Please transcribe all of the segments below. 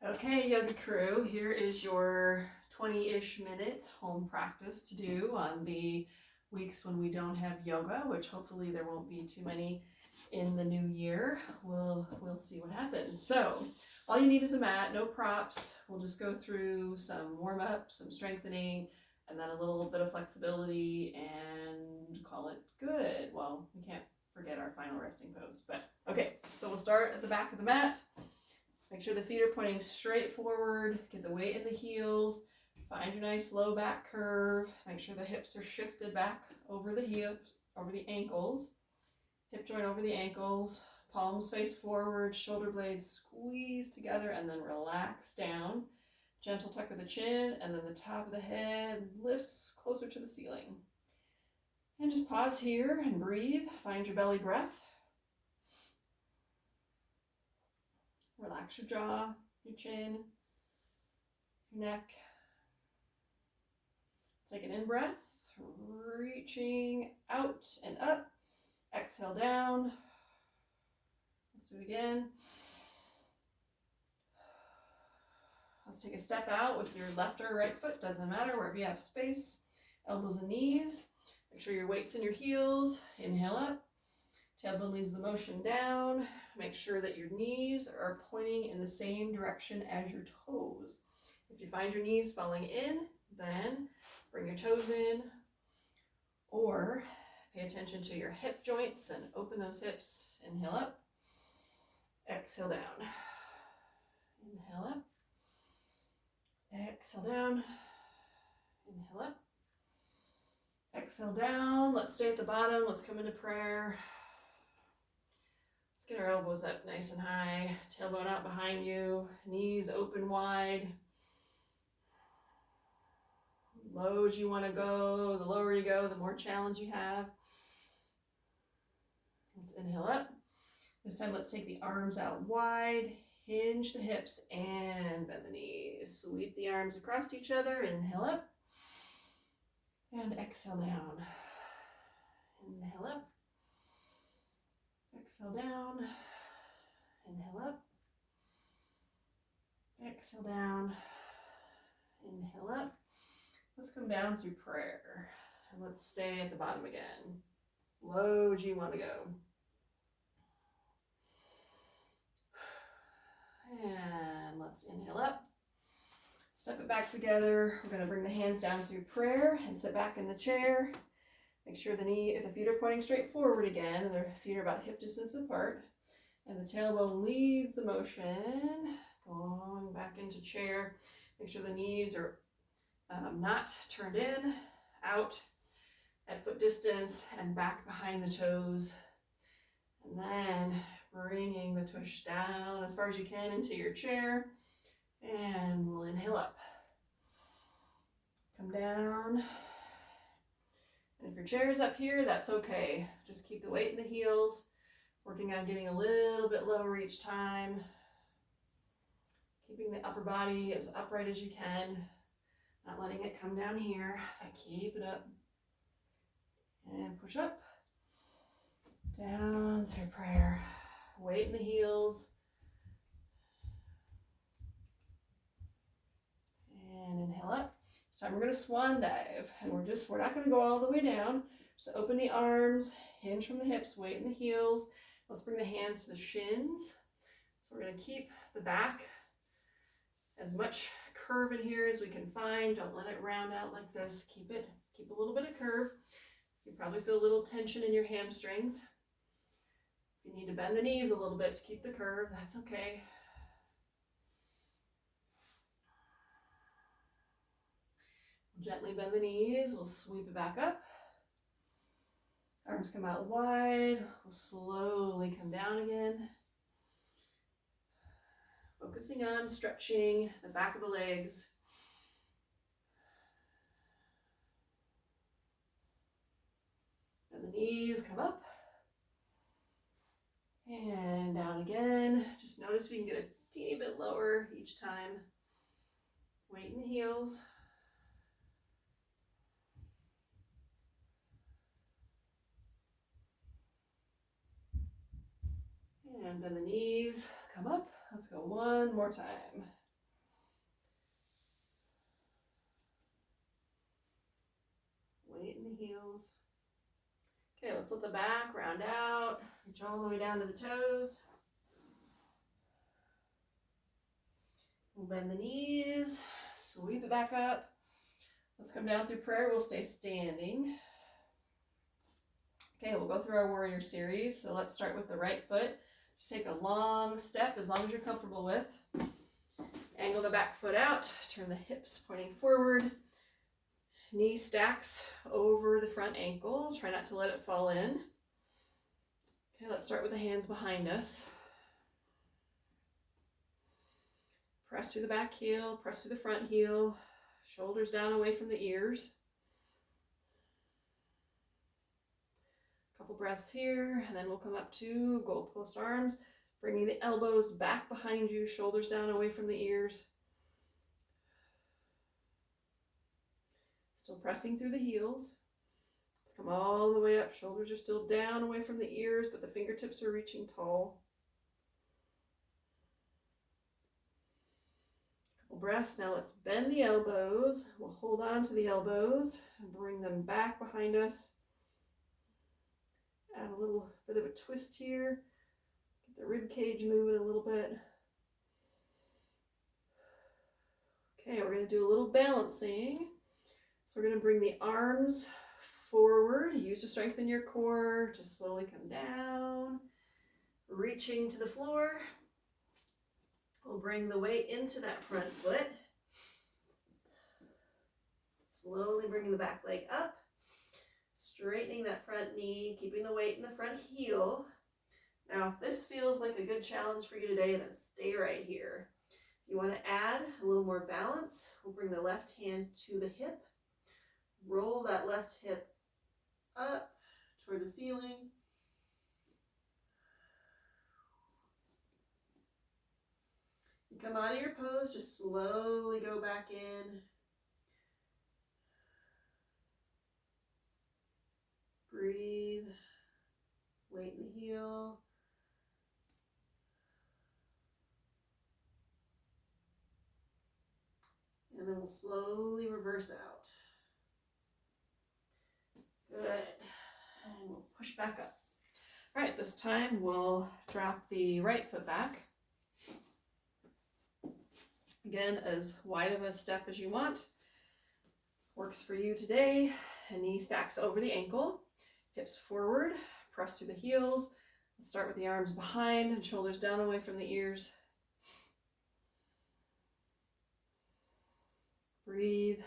Okay, yoga crew, here is your 20-ish minute home practice to do on the weeks when we don't have yoga, which hopefully there won't be too many in the new year. We'll see what happens. So all you need is a mat, no props. We'll just go through some warm-up, some strengthening, and then a little bit of flexibility and call it good. Well, we can't forget our final resting pose, but okay, so we'll start at the back of the mat. Make sure the feet are pointing straight forward. Get the weight in the heels. Find your nice low back curve. Make sure the hips are shifted back over the hips, over the ankles. Hip joint over the ankles. Palms face forward. Shoulder blades squeeze together and then relax down. Gentle tuck of the chin, and then the top of the head lifts closer to the ceiling. And just pause here and breathe. Find your belly breath. Relax your jaw, your chin, your neck. Take an in-breath, reaching out and up. Exhale down. Let's do it again. Let's take a step out with your left or right foot, doesn't matter, wherever you have space. Elbows and knees. Make sure your weight's in your heels. Inhale up. Tailbone leads the motion down. Make sure that your knees are pointing in the same direction as your toes. If you find your knees falling in, then bring your toes in, or pay attention to your hip joints and open those hips. Inhale up. Exhale down. Inhale up. Exhale down. Inhale up. Exhale down. Let's stay at the bottom. Let's come into prayer. Let's get our elbows up nice and high. Tailbone out behind you. Knees open wide. Low as you want to go. The lower you go, the more challenge you have. Let's inhale up. This time let's take the arms out wide. Hinge the hips and bend the knees. Sweep the arms across each other. Inhale up. And exhale down. Inhale up. Exhale down. Inhale up. Exhale down. Inhale up. Let's come down through prayer. And let's stay at the bottom again. As low as you want to go. And let's inhale up. Step it back together. We're going to bring the hands down through prayer and sit back in the chair. Make sure the feet are pointing straight forward again, and their feet are about hip distance apart. And the tailbone leads the motion. Going back into chair. Make sure the knees are not turned in, out at foot distance, and back behind the toes. And then bringing the tush down as far as you can into your chair. And we'll inhale up. Come down. And if your chair is up here, that's okay. Just keep the weight in the heels. Working on getting a little bit lower each time. Keeping the upper body as upright as you can. Not letting it come down here. Keep it up. And push up. Down through prayer. Weight in the heels. And inhale up. This time we're going to swan dive. And we're not going to go all the way down. Just open the arms, hinge from the hips, weight in the heels. Let's bring the hands to the shins. So we're going to keep the back as much curve in here as we can find. Don't let it round out like this. Keep a little bit of curve. You probably feel a little tension in your hamstrings. If you need to bend the knees a little bit to keep the curve, that's okay. Gently bend the knees. We'll sweep it back up. Arms come out wide. We'll slowly come down again. Focusing on stretching the back of the legs. And the knees come up. And down again. Just notice we can get a teeny bit lower each time. Weight in the heels. And bend the knees, come up. Let's go one more time. heels. Okay, let's let the back round out. Reach all the way down to the toes. We'll bend the knees, sweep it back up. Let's come down through prayer. We'll stay standing. Okay, we'll go through our warrior series. So let's start with the right foot. Just take a long step as long as you're comfortable with. Angle the back foot out. Turn the hips pointing forward. Knee stacks over the front ankle. Try not to let it fall in. Okay, let's start with the hands behind us. Press through the back heel, press through the front heel, shoulders down away from the ears. Couple breaths here, and then we'll come up to goalpost arms, bringing the elbows back behind you, shoulders down away from the ears. Still pressing through the heels. Let's come all the way up, shoulders are still down away from the ears, but the fingertips are reaching tall. Breaths. Now let's bend the elbows. We'll hold on to the elbows and bring them back behind us. Add a little bit of a twist here. Get the rib cage moving a little bit. Okay, we're going to do a little balancing. So we're going to bring the arms forward. Use to strengthen your core. Just slowly come down. Reaching to the floor. We'll bring the weight into that front foot. Slowly bringing the back leg up. Straightening that front knee, keeping the weight in the front heel. Now, if this feels like a good challenge for you today, then stay right here. If you want to add a little more balance, we'll bring the left hand to the hip. Roll that left hip up toward the ceiling. You come out of your pose, just slowly go back in. Breathe. Weight in the heel. And then we'll slowly reverse out. Good. And we'll push back up. All right, this time we'll drop the right foot back. Again, as wide of a step as you want. Works for you today. A knee stacks over the ankle. Hips forward. Press through the heels. Let's start with the arms behind and shoulders down away from the ears. Breathe.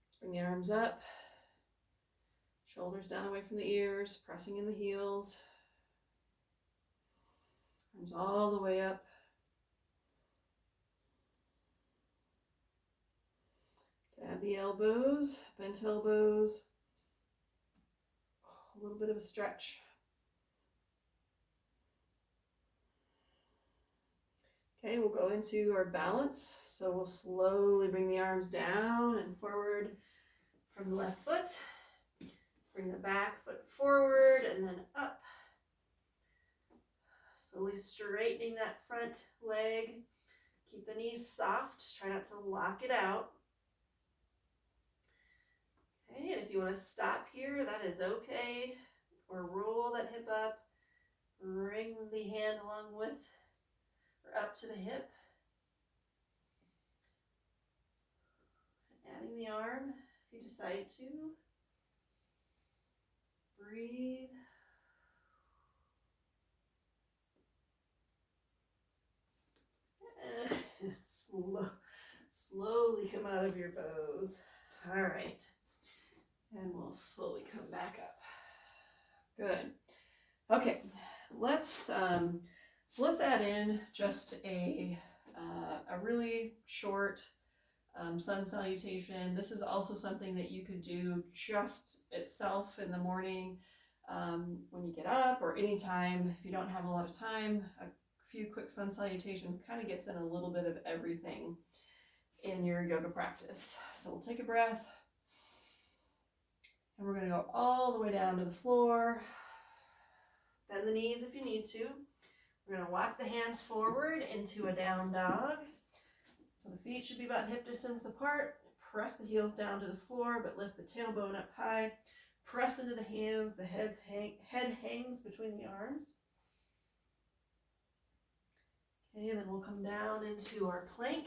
Let's bring the arms up. Shoulders down away from the ears, pressing in the heels. Arms all the way up. Let's add the elbows, bent elbows. A little bit of a stretch. Okay, we'll go into our balance. So we'll slowly bring the arms down and forward from the left foot. Bring the back foot forward and then up. Slowly straightening that front leg. Keep the knees soft. Try not to lock it out. Okay, and if you want to stop here, that is okay. Or roll that hip up. Bring the hand along with or up to the hip. Adding the arm if you decide to. Breathe. And slowly come out of your pose. All right. And we'll slowly come back up. Good. Okay, let's add in just a really short sun salutation. This is also something that you could do just itself in the morning when you get up or anytime. If you don't have a lot of time, a few quick sun salutations kind of gets in a little bit of everything in your yoga practice. So we'll take a breath. And we're going to go all the way down to the floor. Bend the knees if you need to. We're going to walk the hands forward into a down dog. So the feet should be about hip distance apart. press the heels down to the floor, but lift the tailbone up high. Press into the hands, the head hangs between the arms. Okay, and then we'll come down into our plank.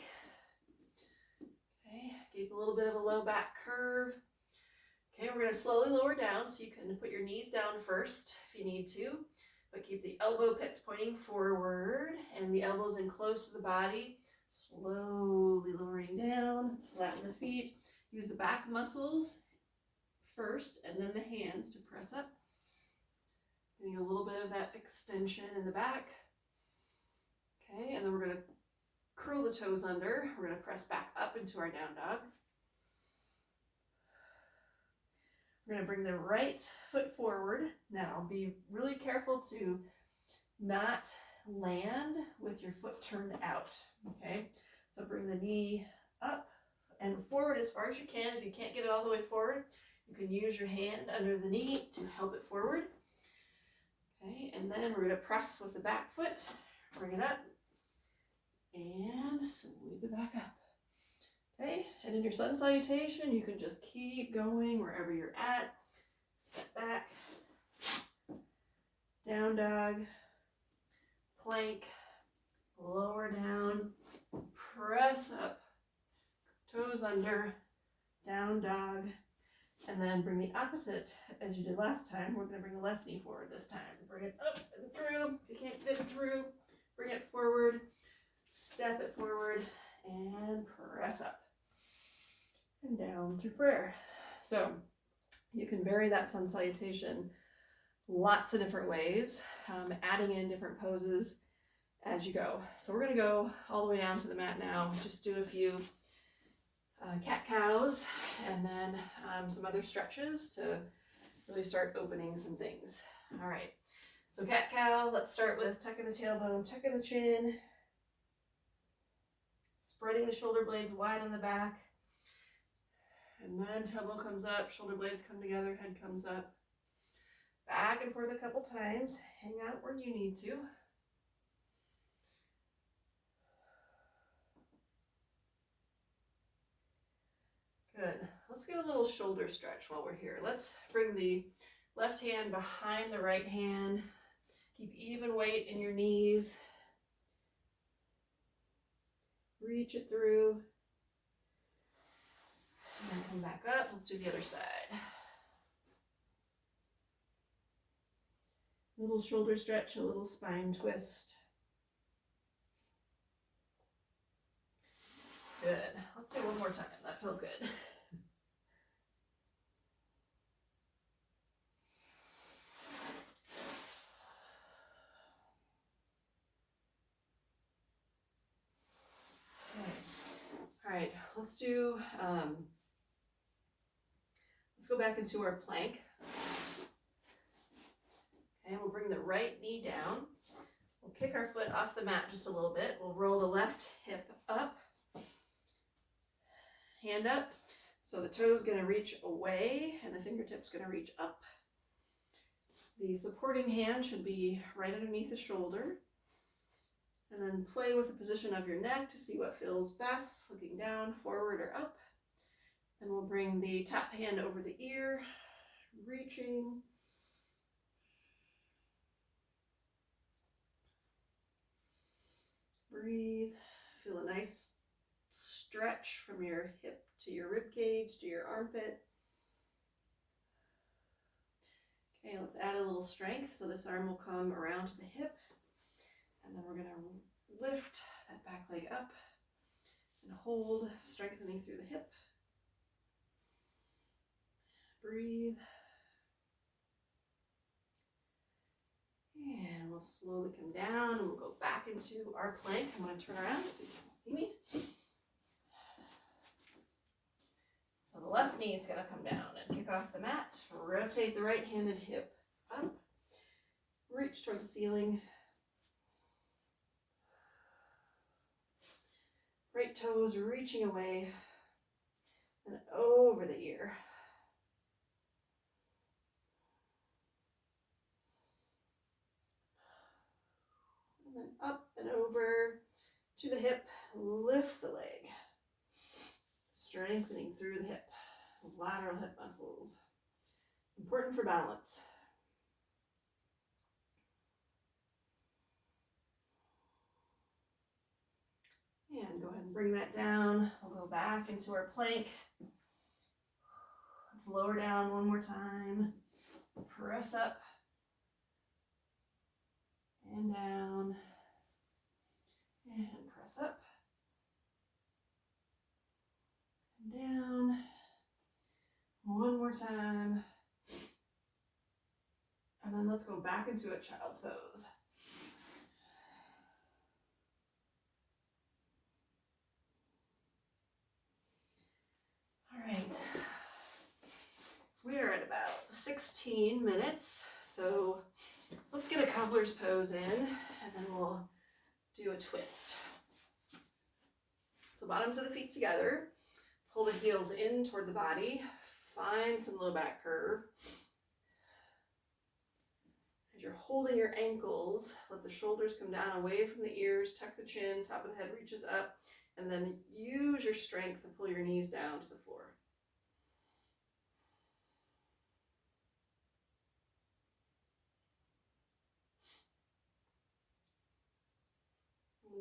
Okay, keep a little bit of a low back curve. Okay, we're going to slowly lower down, so you can put your knees down first if you need to, but keep the elbow pits pointing forward and the elbows in close to the body. Slowly lowering down, flatten the feet. Use the back muscles first and then the hands to press up. Getting a little bit of that extension in the back. Okay, and then we're going to curl the toes under. We're going to press back up into our down dog. We're going to bring the right foot forward. Now be really careful to not land with your foot turned out. Okay, so bring the knee up and forward as far as you can. If you can't get it all the way forward, you can use your hand under the knee to help it forward. Okay, and then we're going to press with the back foot, bring it up, and sweep it back up. Okay, and in your sun salutation, you can just keep going wherever you're at. Step back, down dog, plank, lower down, press up, toes under, down dog, and then bring the opposite as you did last time. We're going to bring the left knee forward this time. Bring it up and through. If you can't get it through, bring it forward, step it forward, and press up and down through prayer. So you can vary that sun salutation lots of different ways, adding in different poses as you go. So we're going to go all the way down to the mat now. Just do a few cat-cows and then some other stretches to really start opening some things. All right, so cat-cow, let's start with tucking the tailbone, tucking the chin, spreading the shoulder blades wide on the back, and then tailbone comes up, shoulder blades come together, head comes up. Back and forth a couple times. Hang out where you need to. Good. Let's get a little shoulder stretch while we're here. Let's bring the left hand behind the right hand. Keep even weight in your knees. Reach it through. And then come back up. Let's do the other side. A little shoulder stretch, a little spine twist. Good. Let's do one more time. That felt good. Okay. All right. Let's go back into our plank. And we'll bring the right knee down. We'll kick our foot off the mat just a little bit. We'll roll the left hip up. Hand up. So the toe is going to reach away and the fingertips going to reach up. The supporting hand should be right underneath the shoulder. And then play with the position of your neck to see what feels best, looking down, forward, or up. And we'll bring the top hand over the ear, reaching. Breathe. Feel a nice stretch from your hip to your rib cage to your armpit. Okay, let's add a little strength. So this arm will come around to the hip. And then we're going to lift that back leg up and hold, strengthening through the hip. Breathe. And we'll slowly come down and we'll go back into our plank. I'm going to turn around so you can see me. So the left knee is going to come down and kick off the mat. Rotate the right-handed hip up. Reach toward the ceiling. Right toes reaching away and over the ear. And then up and over to the hip. Lift the leg. strengthening through the hip, lateral hip muscles. Important for balance. And go ahead and bring that down. We'll go back into our plank. Let's lower down one more time. Press up and down and press up and down. One more time. And then let's go back into a child's pose. All right. We are at about 16 minutes. So let's get a cobbler's pose in, and then we'll do a twist. So bottoms of the feet together. Pull the heels in toward the body. Find some low back curve. As you're holding your ankles, let the shoulders come down away from the ears, tuck the chin, top of the head reaches up, and then use your strength to pull your knees down to the floor.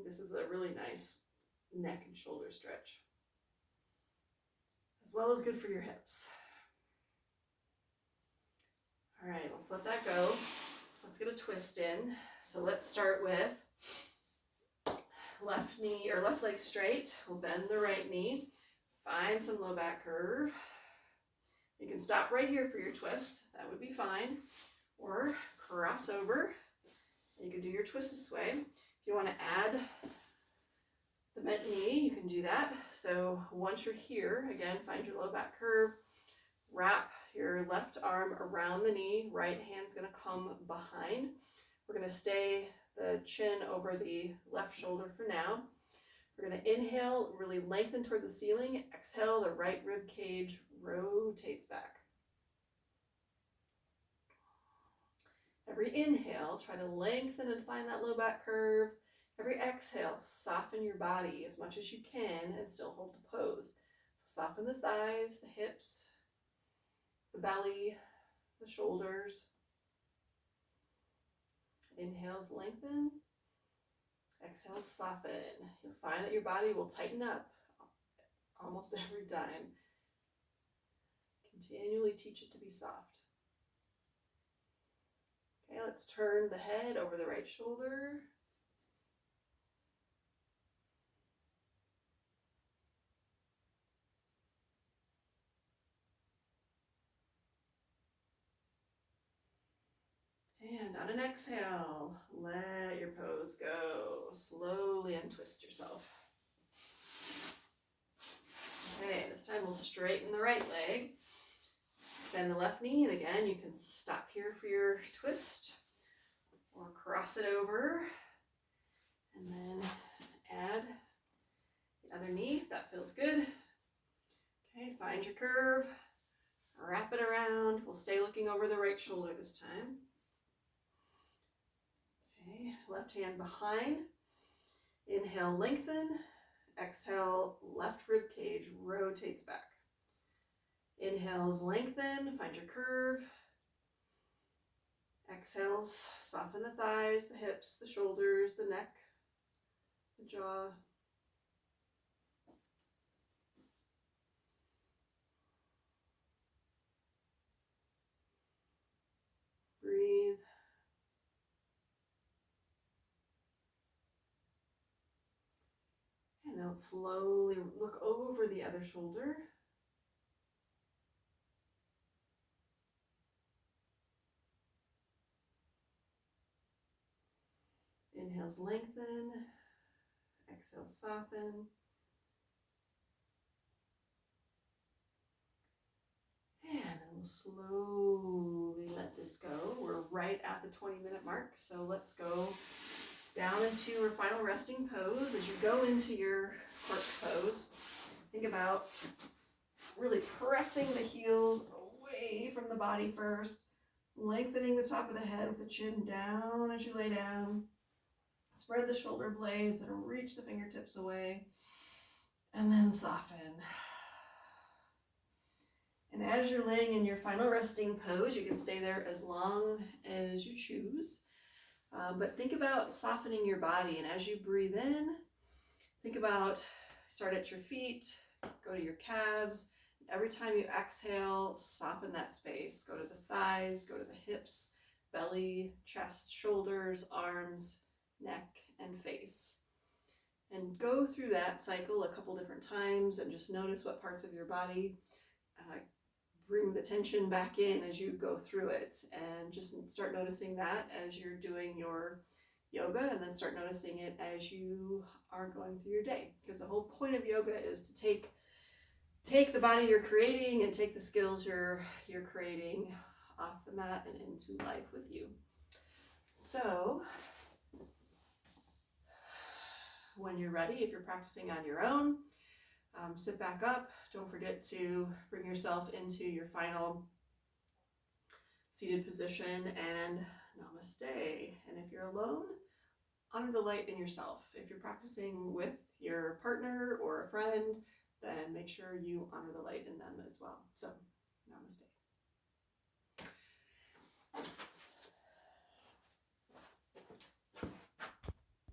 This is a really nice neck and shoulder stretch, as well as good for your hips. All right, let's let that go. Let's get a twist in. So let's start with left knee or left leg straight. We'll bend the right knee. Find some low back curve. You can stop right here for your twist. That would be fine. Or cross over. You can do your twist this way. If you want to add the bent knee, you can do that. So once you're here, again, find your low back curve. Wrap your left arm around the knee. Right hand's going to come behind. We're going to stay the chin over the left shoulder for now. We're going to inhale, really lengthen toward the ceiling. Exhale, the right rib cage rotates back. Every inhale, try to lengthen and find that low back curve. Every exhale, soften your body as much as you can and still hold the pose. So soften the thighs, the hips, the belly, the shoulders. Inhales, lengthen. Exhales, soften. You'll find that your body will tighten up almost every time. Continually teach it to be soft. Okay, let's turn the head over the right shoulder. And on an exhale, let your pose go. Slowly untwist yourself. Okay, this time we'll straighten the right leg. Bend the left knee, and again, you can stop here for your twist or cross it over. And then add the other knee if that feels good. Okay, find your curve. Wrap it around. We'll stay looking over the right shoulder this time. Okay, left hand behind. Inhale, lengthen. Exhale, left rib cage rotates back. Inhales, lengthen, find your curve. Exhales, soften the thighs, the hips, the shoulders, the neck, the jaw. Breathe. And now slowly look over the other shoulder. Inhales, lengthen. Exhale, soften. And then we'll slowly let this go. We're right at the 20-minute mark, so let's go down into our final resting pose. As you go into your corpse pose, think about really pressing the heels away from the body first, lengthening the top of the head with the chin down as you lay down. Spread the shoulder blades and reach the fingertips away, and then soften. And as you're laying in your final resting pose, you can stay there as long as you choose. But think about softening your body. And as you breathe in, think about, start at your feet, go to your calves. Every time you exhale, soften that space. Go to the thighs, go to the hips, belly, chest, shoulders, arms, neck, and face. And go through that cycle a couple different times and just notice what parts of your body bring the tension back in as you go through it. And just start noticing that as you're doing your yoga, and then start noticing it as you are going through your day. Because the whole point of yoga is to take the body you're creating and take the skills you're creating off the mat and into life with you. So when you're ready, if you're practicing on your own, sit back up. Don't forget to bring yourself into your final seated position and namaste. And if you're alone, honor the light in yourself. If you're practicing with your partner or a friend, then make sure you honor the light in them as well. So, namaste.